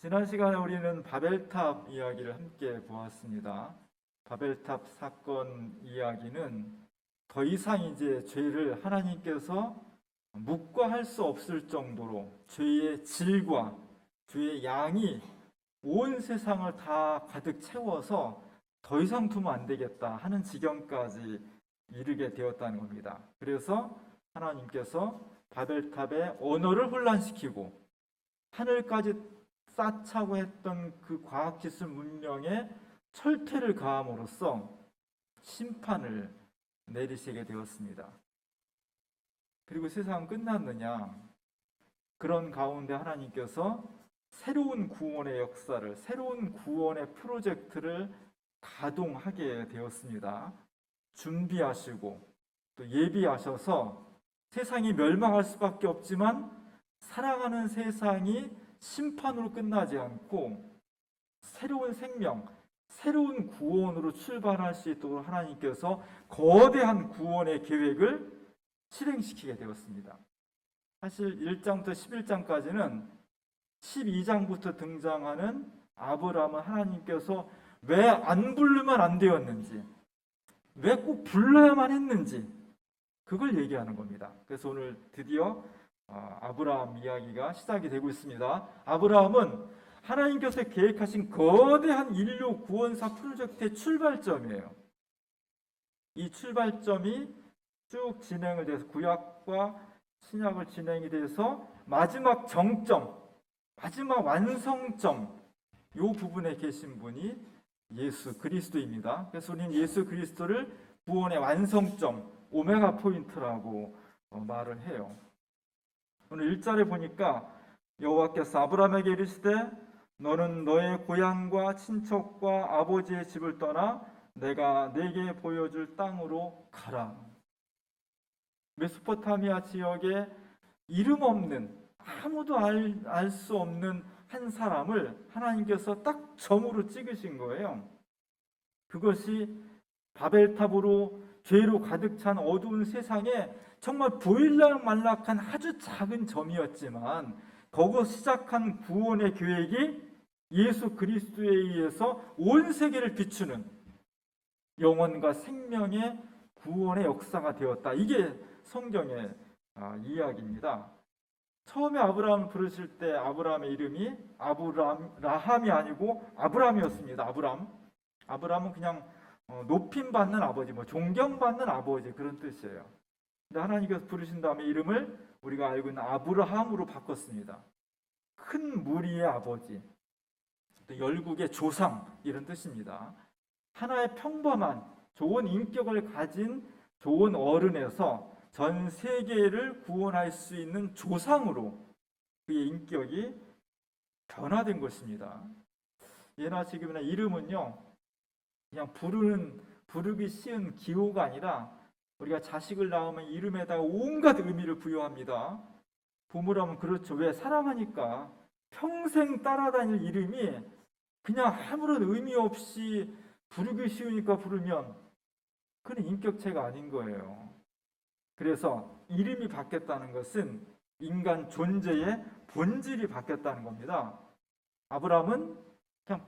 지난 시간에 우리는 바벨탑 이야기를 함께 보았습니다. 바벨탑 사건 이야기는 더 이상 이제 죄를 하나님께서 묵과할 수 없을 정도로 죄의 질과 죄의 양이 온 세상을 다 가득 채워서 더 이상 두면 안 되겠다 하는 지경까지 이르게 되었다는 겁니다. 그래서 하나님께서 바벨탑의 언어를 혼란시키고 하늘까지 쌓자고 했던 그 과학기술 문명에 철퇴를 가함으로써 심판을 내리시게 되었습니다. 그리고 세상은 끝났느냐? 그런 가운데 하나님께서 새로운 구원의 역사를, 새로운 구원의 프로젝트를 가동하게 되었습니다. 준비하시고 또 예비하셔서 세상이 멸망할 수밖에 없지만 사랑하는 세상이 심판으로 끝나지 않고 새로운 생명, 새로운 구원으로 출발할 수 있도록 하나님께서 거대한 구원의 계획을 실행시키게 되었습니다. 사실 1장부터 11장까지는 12장부터 등장하는 아브라함은 하나님께서 왜 안 부르면 안 되었는지, 왜 꼭 불러야만 했는지 그걸 얘기하는 겁니다. 그래서 오늘 드디어 아브라함 이야기가 시작이 되고 있습니다. 아브라함은 하나님께서 계획하신 거대한 인류 구원사 프로젝트의 출발점이에요. 이 출발점이 쭉 진행을 돼서 구약과 신약을 진행이 돼서 마지막 정점, 마지막 완성점 이 부분에 계신 분이 예수 그리스도입니다. 그래서 우리는 예수 그리스도를 구원의 완성점, 오메가 포인트라고 말을 해요. 오늘 1절에 보니까 여호와께서 아브라함에게 이르시되 너는 너의 고향과 친척과 아버지의 집을 떠나 내가 네게 보여줄 땅으로 가라. 메소포타미아 지역에 이름 없는, 아무도 알 수 없는 한 사람을 하나님께서 딱 점으로 찍으신 거예요. 그것이 바벨탑으로 죄로 가득 찬 어두운 세상에 정말 보일락말락한 아주 작은 점이었지만 거기서 시작한 구원의 계획이 예수 그리스도에 의해서 온 세계를 비추는 영혼과 생명의 구원의 역사가 되었다. 이게 성경의 이야기입니다. 처음에 아브라함을 부르실 때 아브라함의 이름이 라함이 아니고 아브람이었습니다. 아브람은 그냥 높임받는 아버지, 존경받는 아버지 그런 뜻이에요. 근데 하나님께서 부르신 다음에 이름을 우리가 알고 있는 아브라함으로 바꿨습니다. 큰 무리의 아버지, 또 열국의 조상 이런 뜻입니다. 하나의 평범한 좋은 인격을 가진 좋은 어른에서 전 세계를 구원할 수 있는 조상으로 그의 인격이 변화된 것입니다. 예나 지금이나 이름은요, 그냥 부르기 쉬운 기호가 아니라 우리가 자식을 낳으면 이름에다가 온갖 의미를 부여합니다. 부모라면 그렇죠. 왜? 사랑하니까. 평생 따라다닐 이름이 그냥 아무런 의미 없이 부르기 쉬우니까 부르면 그건 인격체가 아닌 거예요. 그래서 이름이 바뀌었다는 것은 인간 존재의 본질이 바뀌었다는 겁니다. 아브라함은 그냥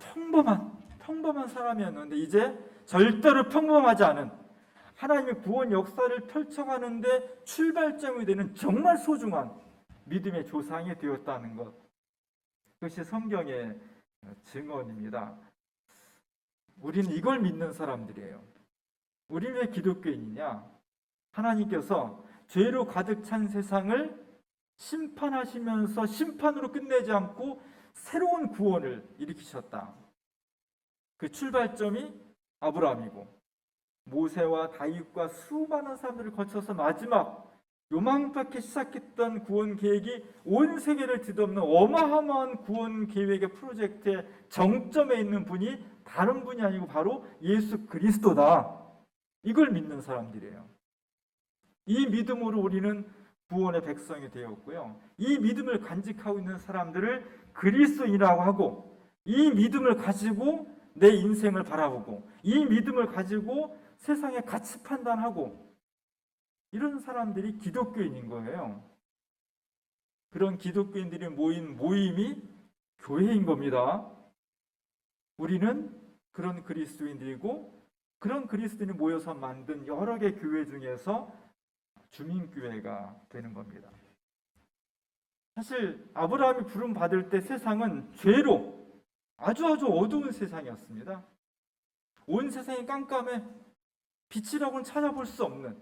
평범한 사람이었는데 이제 절대로 평범하지 않은 하나님의 구원 역사를 펼쳐가는데 출발점이 되는 정말 소중한 믿음의 조상이 되었다는 것. 그것이 성경의 증언입니다. 우리는 이걸 믿는 사람들이에요. 우리는 왜 기독교인이냐? 하나님께서 죄로 가득 찬 세상을 심판하시면서 심판으로 끝내지 않고 새로운 구원을 일으키셨다. 그 출발점이 아브라함이고 모세와 다윗과 수많은 사람들을 거쳐서 마지막 요망밖에 시작했던 구원 계획이 온 세계를 뒤덮는 어마어마한 구원 계획의 프로젝트의 정점에 있는 분이 다른 분이 아니고 바로 예수 그리스도다. 이걸 믿는 사람들이에요. 이 믿음으로 우리는 구원의 백성이 되었고요. 이 믿음을 간직하고 있는 사람들을 그리스도인이라고 하고 이 믿음을 가지고 내 인생을 바라보고 이 믿음을 가지고 세상의 가치 판단하고 이런 사람들이 기독교인인 거예요. 그런 기독교인들이 모인 모임이 교회인 겁니다. 우리는 그런 그리스도인들이고 그런 그리스도인이 모여서 만든 여러 개 교회 중에서 주민교회가 되는 겁니다. 사실 아브라함이 부름 받을 때 세상은 죄로 아주 어두운 세상이었습니다. 온 세상이 깜깜해 빛이라고는 찾아볼 수 없는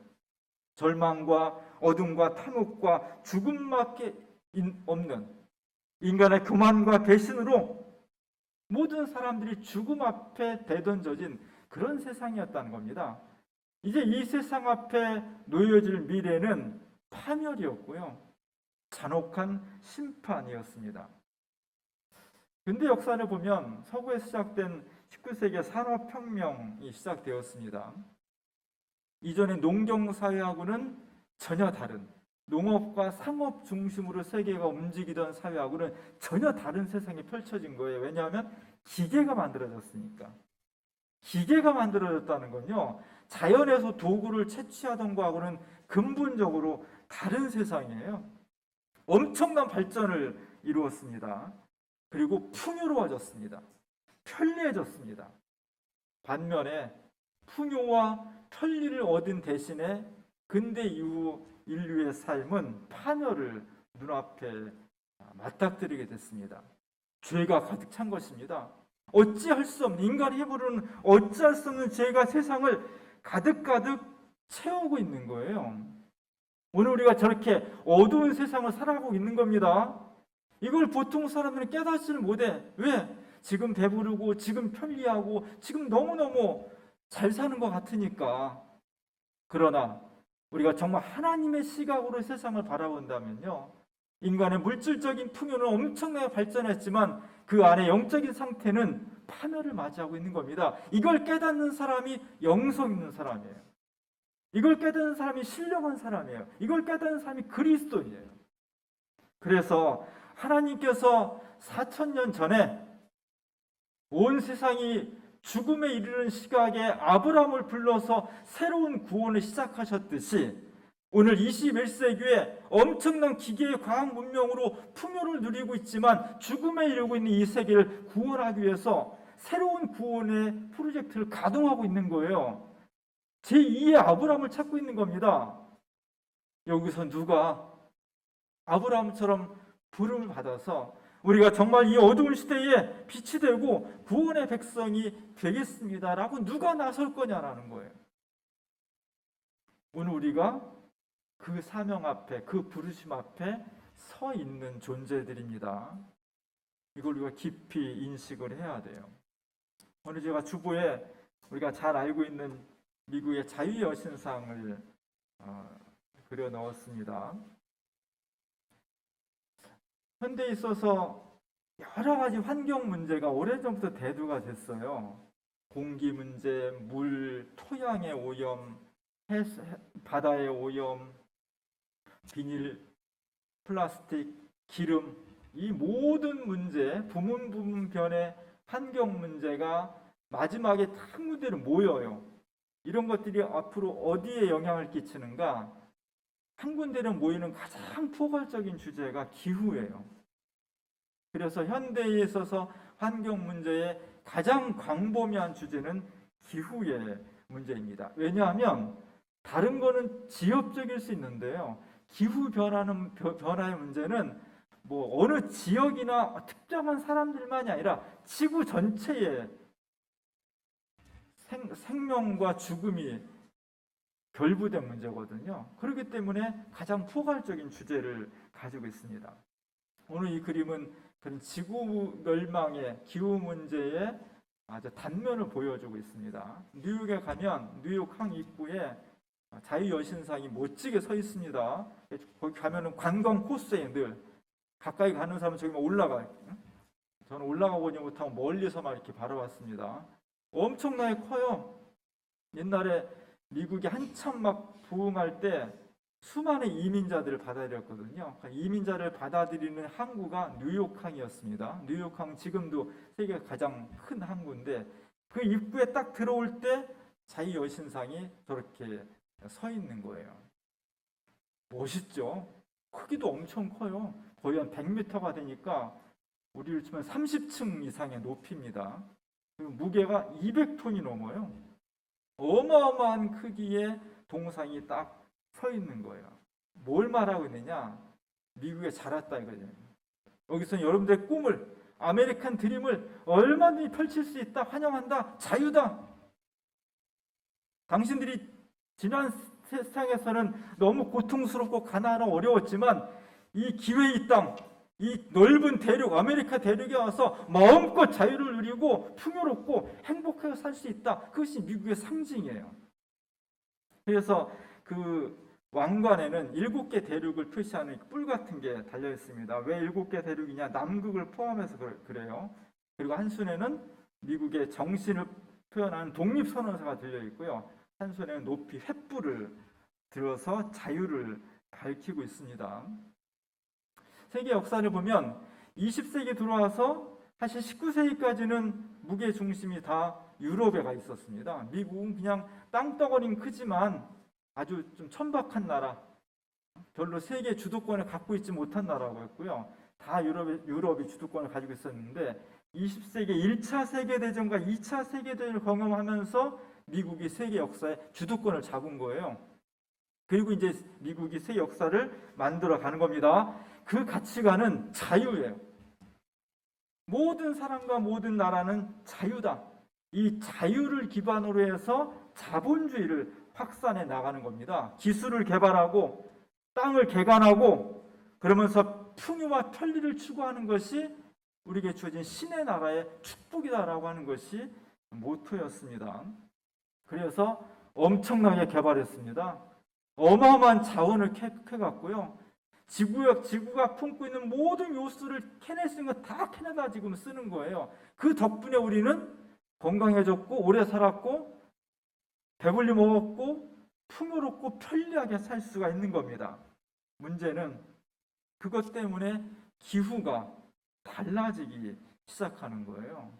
절망과 어둠과 탐욕과 죽음밖에 없는 인간의 교만과 배신으로 모든 사람들이 죽음 앞에 대던져진 그런 세상이었다는 겁니다. 이제 이 세상 앞에 놓여질 미래는 파멸이었고요. 잔혹한 심판이었습니다. 근대 역사를 보면 서구에 시작된 19세기의 산업혁명이 시작되었습니다. 이전의 농경사회하고는 전혀 다른 농업과 상업 중심으로 세계가 움직이던 사회하고는 전혀 다른 세상이 펼쳐진 거예요. 왜냐하면 기계가 만들어졌으니까. 기계가 만들어졌다는 건요, 자연에서 도구를 채취하던 거하고는 근본적으로 다른 세상이에요. 엄청난 발전을 이루었습니다. 그리고 풍요로워졌습니다. 편리해졌습니다. 반면에 풍요와 편리를 얻은 대신에 근대 이후 인류의 삶은 파멸을 눈앞에 맞닥뜨리게 됐습니다. 죄가 가득 찬 것입니다. 어찌할 수 없는 인간이 해부르는 어찌할 수 없는 죄가 세상을 가득 채우고 있는 거예요. 오늘 우리가 저렇게 어두운 세상을 살아가고 있는 겁니다. 이걸 보통 사람들은 깨닫지를 못해. 왜? 지금 배부르고 지금 편리하고 지금 너무너무 잘 사는 것 같으니까. 그러나 우리가 정말 하나님의 시각으로 세상을 바라본다면요, 인간의 물질적인 풍요는 엄청나게 발전했지만 그 안에 영적인 상태는 파멸을 맞이하고 있는 겁니다. 이걸 깨닫는 사람이 영성 있는 사람이에요. 이걸 깨닫는 사람이 신령한 사람이에요. 이걸 깨닫는 사람이 그리스도인이에요. 그래서 하나님께서 4,000년 전에 온 세상이 죽음에 이르는 시각에 아브라함을 불러서 새로운 구원을 시작하셨듯이 오늘 21세기에 엄청난 기계의 과학 문명으로 풍요를 누리고 있지만 죽음에 이르고 있는 이 세계를 구원하기 위해서 새로운 구원의 프로젝트를 가동하고 있는 거예요. 제2의 아브라함을 찾고 있는 겁니다. 여기서 누가 아브라함처럼 부름을 받아서 우리가 정말 이 어두운 시대에 빛이 되고 구원의 백성이 되겠습니다라고 누가 나설 거냐라는 거예요. 오늘 우리가 그 사명 앞에, 그 부르심 앞에 서 있는 존재들입니다. 이걸 우리가 깊이 인식을 해야 돼요. 오늘 제가 주보에 우리가 잘 알고 있는 미국의 자유여신상을 그려 넣었습니다. 현대에 있어서 여러 가지 환경 문제가 오래전부터 대두가 됐어요. 공기 문제, 물, 토양의 오염, 바다의 오염, 비닐, 플라스틱, 기름, 이 모든 문제, 부문변의 환경 문제가 마지막에 한 군데로 모여요. 이런 것들이 앞으로 어디에 영향을 끼치는가? 한 군데로 모이는 가장 포괄적인 주제가 기후예요. 그래서 현대에 있어서 환경 문제의 가장 광범위한 주제는 기후의 문제입니다. 왜냐하면 다른 거는 지역적일 수 있는데요, 기후 변화의 문제는 뭐 어느 지역이나 특정한 사람들만이 아니라 지구 전체의 생명과 죽음이 결부된 문제거든요. 그렇기 때문에 가장 포괄적인 주제를 가지고 있습니다. 오늘 이 그림은 그런 지구 멸망의 기후 문제의 아주 단면을 보여주고 있습니다. 뉴욕에 가면 뉴욕 항 입구에 자유여신상이 멋지게 서 있습니다. 거기 가면은 관광 코스에 늘 가까이 가는 사람은 저기 올라가요. 저는 올라가 보지 못하고 멀리서만 이렇게 바라봤습니다. 엄청나게 커요. 옛날에 미국이 한참 막 부흥할 때 수많은 이민자들을 받아들였거든요. 이민자를 받아들이는 항구가 뉴욕항이었습니다. 뉴욕항 지금도 세계 가장 큰 항구인데 그 입구에 딱 들어올 때 자유여신상이 저렇게 서 있는 거예요. 멋있죠? 크기도 엄청 커요. 거의 한 100m가 되니까 우리를 치면 30층 이상의 높이입니다. 그리고 무게가 200톤이 넘어요. 어마어마한 크기의 동상이 딱 서 있는 거예요. 뭘 말하고 있느냐? 미국에 자랐다 이거죠. 여기서 여러분들의 꿈을, 아메리칸 드림을 얼마든지 펼칠 수 있다. 환영한다. 자유다. 당신들이 지난 세상에서는 너무 고통스럽고 가난하고 어려웠지만 이 기회의 땅, 이 넓은 대륙, 아메리카 대륙에 와서 마음껏 자유를 누리고 풍요롭고 행복하게 살 수 있다. 그것이 미국의 상징이에요. 그래서 그 왕관에는 7개 대륙을 표시하는 뿔 같은 게 달려 있습니다. 왜 7개 대륙이냐? 남극을 포함해서 그래요. 그리고 한 손에는 미국의 정신을 표현하는 독립선언서가 들려 있고요. 한 손에는 높이 횃불을 들어서 자유를 밝히고 있습니다. 세계 역사를 보면 20세기 들어와서 사실 19세기까지는 무게 중심이 다 유럽에 가 있었습니다. 미국은 그냥 땅덩어리는 크지만 아주 좀 천박한 나라, 별로 세계 주도권을 갖고 있지 못한 나라고 했고요. 다 유럽이 주도권을 가지고 있었는데 20세기 1차 세계대전과 2차 세계대전을 경험하면서 미국이 세계 역사의 주도권을 잡은 거예요. 그리고 이제 미국이 세계 역사를 만들어 가는 겁니다. 그 가치관은 자유예요. 모든 사람과 모든 나라는 자유다. 이 자유를 기반으로 해서 자본주의를 확산해 나가는 겁니다. 기술을 개발하고 땅을 개간하고 그러면서 풍요와 편리를 추구하는 것이 우리에게 주어진 신의 나라의 축복이다라고 하는 것이 모토였습니다. 그래서 엄청나게 개발했습니다. 어마어마한 자원을 캐갔고요. 지구가 품고 있는 모든 요소를 캐낼 수 있는 거 다 캐내다 지금 쓰는 거예요. 그 덕분에 우리는 건강해졌고 오래 살았고 배불리 먹었고 풍요롭고 편리하게 살 수가 있는 겁니다. 문제는 그것 때문에 기후가 달라지기 시작하는 거예요.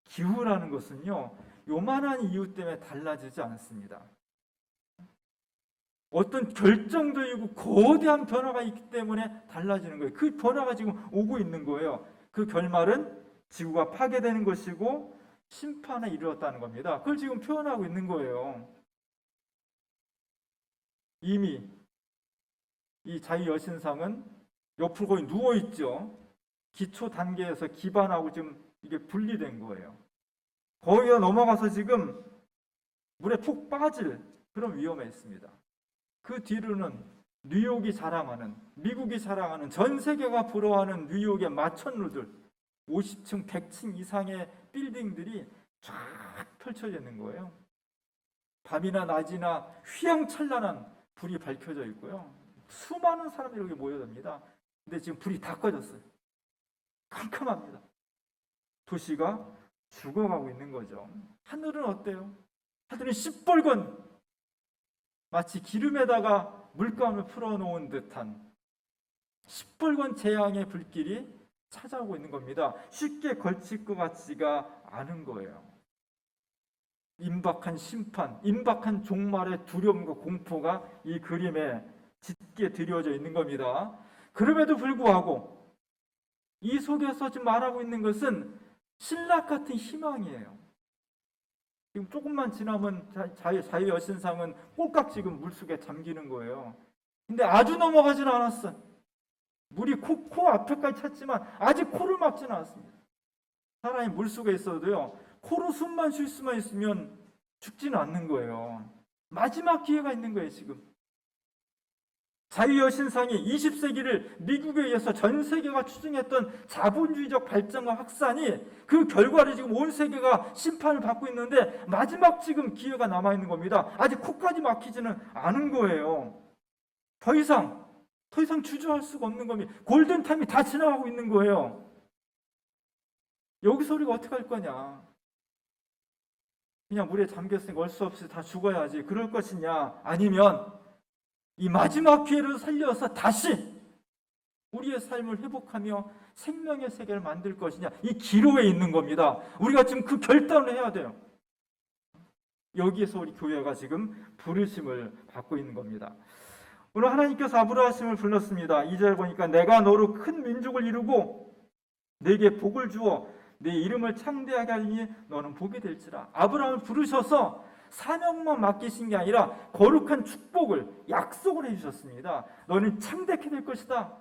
기후라는 것은요, 요만한 이유 때문에 달라지지 않습니다. 어떤 결정적이고 거대한 변화가 있기 때문에 달라지는 거예요. 그 변화가 지금 오고 있는 거예요. 그 결말은 지구가 파괴되는 것이고 심판에 이르렀다는 겁니다. 그걸 지금 표현하고 있는 거예요. 이미 이 자유여신상은 옆으로 거의 누워있죠. 기초 단계에서 기반하고 지금 이게 분리된 거예요. 거기가 넘어가서 지금 물에 푹 빠질 그런 위험에 있습니다. 그 뒤로는 뉴욕이 자랑하는, 미국이 자랑하는, 전 세계가 부러워하는 뉴욕의 마천루들 50층, 100층 이상의 빌딩들이 쫙 펼쳐져 있는 거예요. 밤이나 낮이나 휘황찬란한 불이 밝혀져 있고요. 수많은 사람들이 여기 모여듭니다. 근데 지금 불이 다 꺼졌어요. 캄캄합니다. 도시가 죽어가고 있는 거죠. 하늘은 어때요? 하늘은 시뻘건 마치 기름에다가 물감을 풀어놓은 듯한 시뻘건 재앙의 불길이 찾아오고 있는 겁니다. 쉽게 걸칠 것 같지가 않은 거예요. 임박한 심판, 임박한 종말의 두려움과 공포가 이 그림에 짙게 드려져 있는 겁니다. 그럼에도 불구하고 이 속에서 지금 말하고 있는 것은 신락 같은 희망이에요. 지금 조금만 지나면 자유여신상은 꼴깍 지금 물속에 잠기는 거예요. 근데 아주 넘어가지는 않았어. 물이 코 앞에까지 찼지만 아직 코를 막지는 않았습니다. 사람이 물속에 있어도요, 코로 숨만 쉴 수만 있으면 죽지는 않는 거예요. 마지막 기회가 있는 거예요, 지금. 자유여신상이 20세기를 미국에 의해서 전 세계가 추진했던 자본주의적 발전과 확산이 그 결과를 지금 온 세계가 심판을 받고 있는데 마지막 지금 기회가 남아있는 겁니다. 아직 코까지 막히지는 않은 거예요. 더 이상 주저할 수가 없는 겁니다. 골든타임이 다 지나가고 있는 거예요. 여기서 우리가 어떻게 할 거냐? 그냥 물에 잠겼으니까 어쩔 수 없이 다 죽어야지 그럴 것이냐? 아니면 이 마지막 기회를 살려서 다시 우리의 삶을 회복하며 생명의 세계를 만들 것이냐, 이 기로에 있는 겁니다. 우리가 지금 그 결단을 해야 돼요. 여기에서 우리 교회가 지금 부르심을 받고 있는 겁니다. 오늘 하나님께서 아브라함을 불렀습니다. 2절 보니까 내가 너로 큰 민족을 이루고 내게 복을 주어 내 이름을 창대하게 하리니 너는 복이 될지라. 아브라함을 부르셔서 사명만 맡기신 게 아니라 거룩한 축복을, 약속을 해주셨습니다. 너는 창대하게 될 것이다.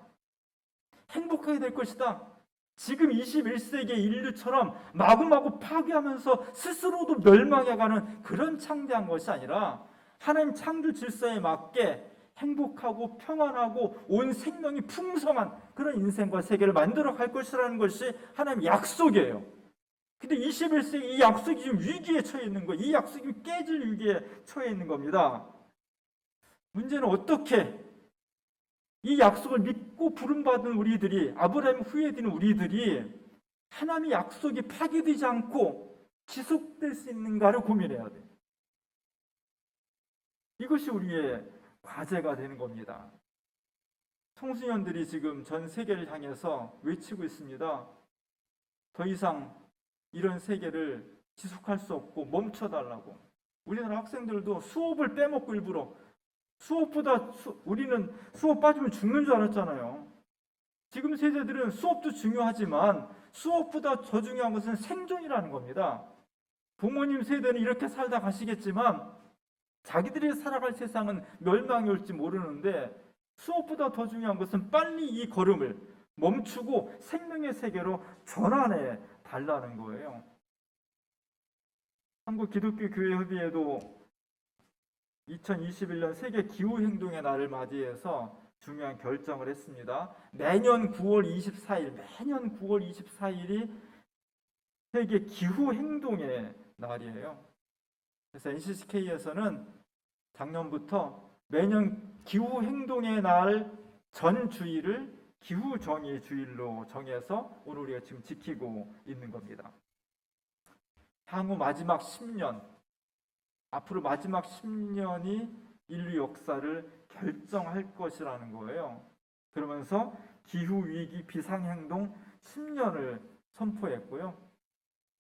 행복하게 될 것이다. 지금 21세기 인류처럼 마구마구 파괴하면서 스스로도 멸망해가는 그런 창대한 것이 아니라 하나님 창조 질서에 맞게 행복하고 평안하고 온 생명이 풍성한 그런 인생과 세계를 만들어 갈 것이라는 것이 하나님의 약속이에요. 근데 21세기 이 약속이 지금 위기에 처해 있는 거예요. 이 약속이 깨질 위기에 처해 있는 겁니다. 문제는 어떻게 이 약속을 믿고 부름받은 우리들이, 아브라함 후예되는 우리들이 하나님의 약속이 파괴되지 않고 지속될 수 있는가를 고민해야 돼요. 이것이 우리의 과제가 되는 겁니다. 청소년들이 지금 전 세계를 향해서 외치고 있습니다. 더 이상 이런 세계를 지속할 수 없고 멈춰달라고. 우리나라 학생들도 수업을 빼먹고 일부러 우리는 수업 빠지면 죽는 줄 알았잖아요. 지금 세대들은 수업도 중요하지만 수업보다 더 중요한 것은 생존이라는 겁니다. 부모님 세대는 이렇게 살다 가시겠지만 자기들이 살아갈 세상은 멸망이 올지 모르는데 수업보다 더 중요한 것은 빨리 이 걸음을 멈추고 생명의 세계로 전환해 달라는 거예요. 한국기독교교회협의회도 2021년 세계 기후행동의 날을 맞이해서 중요한 결정을 했습니다. 매년 9월 24일이 세계 기후행동의 날이에요. 그래서 NCCK에서는 작년부터 매년 기후행동의 날 전 주일을 기후정의 주일로 정해서 오늘 우리가 지금 지키고 있는 겁니다. 향후 마지막 10년, 앞으로 마지막 10년이 인류 역사를 결정할 것이라는 거예요. 그러면서 기후위기 비상행동 10년을 선포했고요.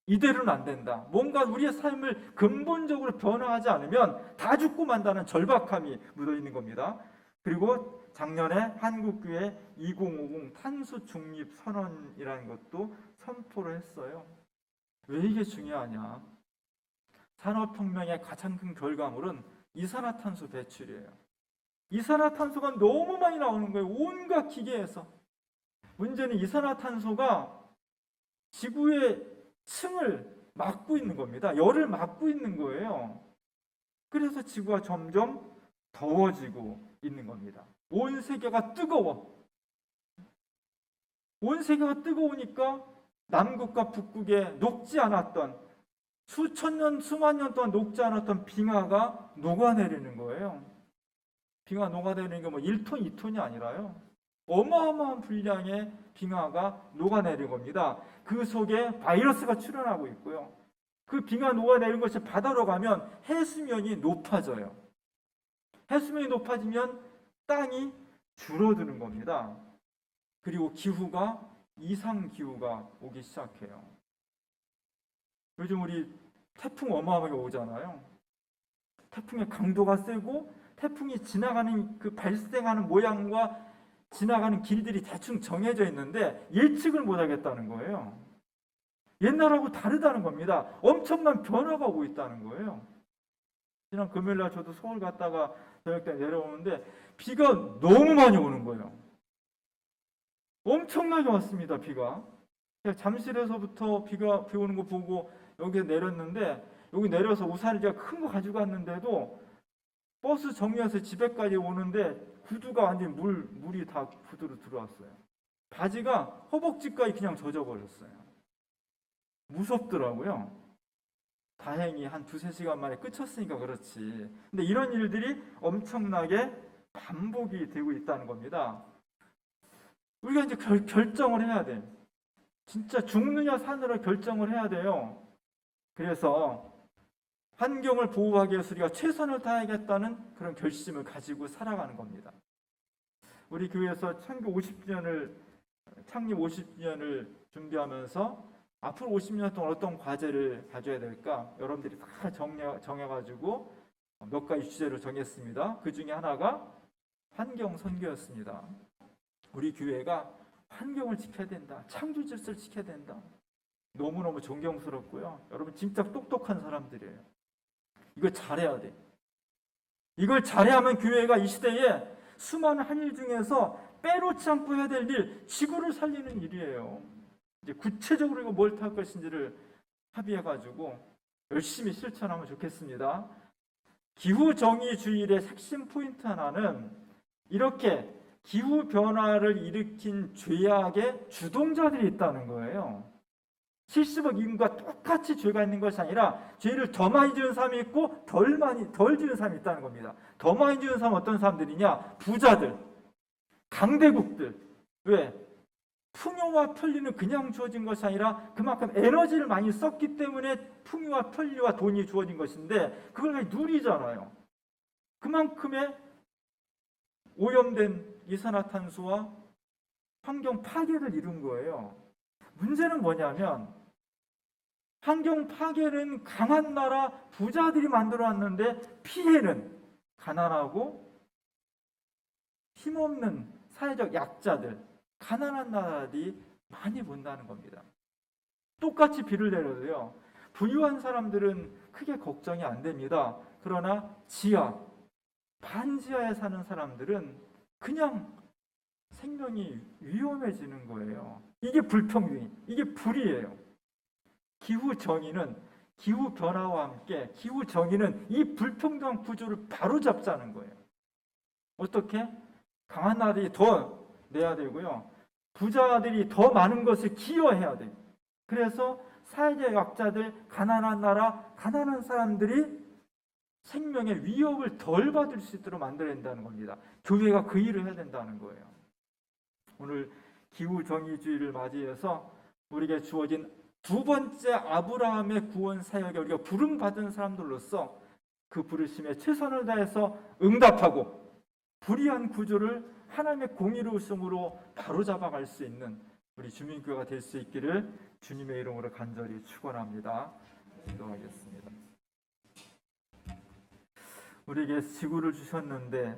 이대로는 안 된다. 뭔가 우리의 삶을 근본적으로 변화하지 않으면 다 죽고 만다는 절박함이 묻어있는 겁니다. 그리고 작년에 한국교회 2050 탄소 중립 선언이라는 것도 선포를 했어요. 왜 이게 중요하냐? 산업혁명의 가장 큰 결과물은 이산화탄소 배출이에요. 이산화탄소가 너무 많이 나오는 거예요. 온갖 기계에서. 문제는 이산화탄소가 지구의 층을 막고 있는 겁니다. 열을 막고 있는 거예요. 그래서 지구가 점점 더워지고 있는 겁니다. 온 세계가 뜨거워. 온 세계가 뜨거우니까 남극과 북극에 녹지 않았던 수천 년, 수만 년 동안 녹지 않았던 빙하가 녹아내리는 거예요. 빙하 녹아내리는 게 뭐 1톤, 2톤이 아니라요. 어마어마한 분량의 빙하가 녹아내린 겁니다. 그 속에 바이러스가 출현하고 있고요. 그 빙하 녹아내린 것이 바다로 가면 해수면이 높아져요. 해수면이 높아지면 땅이 줄어드는 겁니다. 그리고 기후가 이상기후가 오기 시작해요. 요즘 우리 태풍 어마어마하게 오잖아요. 태풍의 강도가 세고 태풍이 지나가는 그 발생하는 모양과 지나가는 길들이 대충 정해져 있는데 예측을 못하겠다는 거예요. 옛날하고 다르다는 겁니다. 엄청난 변화가 오고 있다는 거예요. 지난 금요일날 저도 서울 갔다가 저녁 때 내려오는데 비가 너무 많이 오는 거예요. 엄청나게 왔습니다. 비가. 잠실에서부터 비 오는 거 보고 여기 내렸는데 여기 내려서 우산을 제가 큰 거 가지고 왔는데도 버스 정류해서 집에까지 오는데 구두가 완전히 물이 다 구두로 들어왔어요. 바지가 허벅지까지 그냥 젖어버렸어요. 무섭더라고요. 다행히 한 2-3시간 만에 끝쳤으니까 그렇지. 근데 이런 일들이 엄청나게 반복이 되고 있다는 겁니다. 우리가 이제 결정을 해야 돼. 진짜 죽느냐 사느냐 결정을 해야 돼요. 그래서 환경을 보호하기 위해서 우리가 최선을 다하겠다는 그런 결심을 가지고 살아가는 겁니다. 우리 교회에서 창립 50주년을 준비하면서 앞으로 50년 동안 어떤 과제를 가져야 될까? 여러분들이 다 정해가지고 몇 가지 주제를 정했습니다. 그 중에 하나가 환경 선교였습니다. 우리 교회가 환경을 지켜야 된다. 창조 질서를 지켜야 된다. 너무너무 존경스럽고요. 여러분 진짜 똑똑한 사람들이에요. 이거 잘해야 돼. 이걸 잘해야만 교회가 이 시대에 수많은 한 일 중에서 빼놓지 않고 해야 될 일, 지구를 살리는 일이에요. 이제 구체적으로 이거 뭘 탈 것인지를 합의해가지고 열심히 실천하면 좋겠습니다. 기후정의주의의 핵심 포인트 하나는 이렇게 기후변화를 일으킨 죄악의 주동자들이 있다는 거예요. 70억 인구가 똑같이 죄가 있는 것이 아니라 죄를 더 많이 지은 사람이 있고 덜 지은 사람이 있다는 겁니다. 더 많이 지은 사람은 어떤 사람들이냐? 부자들, 강대국들. 왜? 풍요와 편리는 그냥 주어진 것이 아니라 그만큼 에너지를 많이 썼기 때문에 풍요와 편리와 돈이 주어진 것인데 그걸 그냥 누리잖아요. 그만큼의 오염된 이산화탄소와 환경 파괴를 이룬 거예요. 문제는 뭐냐면 환경 파괴는 강한 나라 부자들이 만들어놨는데 피해는 가난하고 힘없는 사회적 약자들, 가난한 나라들이 많이 본다는 겁니다. 똑같이 비를 내려도요. 부유한 사람들은 크게 걱정이 안 됩니다. 그러나 지하, 반지하에 사는 사람들은 그냥 생명이 위험해지는 거예요. 이게 불평등, 이게 불이에요. 기후정의는 기후변화와 함께 기후정의는 이 불평등한 구조를 바로잡자는 거예요. 어떻게? 강한 나라들이 더 내야 되고요. 부자들이 더 많은 것을 기여해야 돼요. 그래서 사회적 약자들, 가난한 나라, 가난한 사람들이 생명의 위협을 덜 받을 수 있도록 만들어야 된다는 겁니다. 교회가 그 일을 해야 된다는 거예요. 오늘 기후정의주의를 맞이해서 우리에게 주어진 두 번째 아브라함의 구원 사역에 우리가 부름받은 사람들로서 그 부르심에 최선을 다해서 응답하고 불의한 구조를 하나님의 공의로우심으로 바로잡아갈 수 있는 우리 주민교회가 될 수 있기를 주님의 이름으로 간절히 축원합니다. 기도하겠습니다. 우리에게 지구를 주셨는데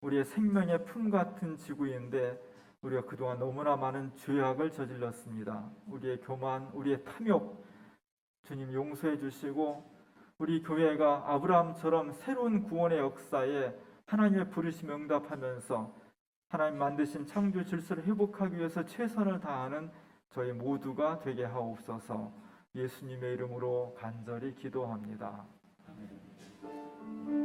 우리의 생명의 품 같은 지구인데 우리가 그동안 너무나 많은 죄악을 저질렀습니다. 우리의 교만, 우리의 탐욕 주님 용서해 주시고 우리 교회가 아브라함처럼 새로운 구원의 역사에 하나님의 부르심에 응답하면서 하나님 만드신 창조 질서를 회복하기 위해서 최선을 다하는 저희 모두가 되게 하옵소서. 예수님의 이름으로 간절히 기도합니다. 아멘.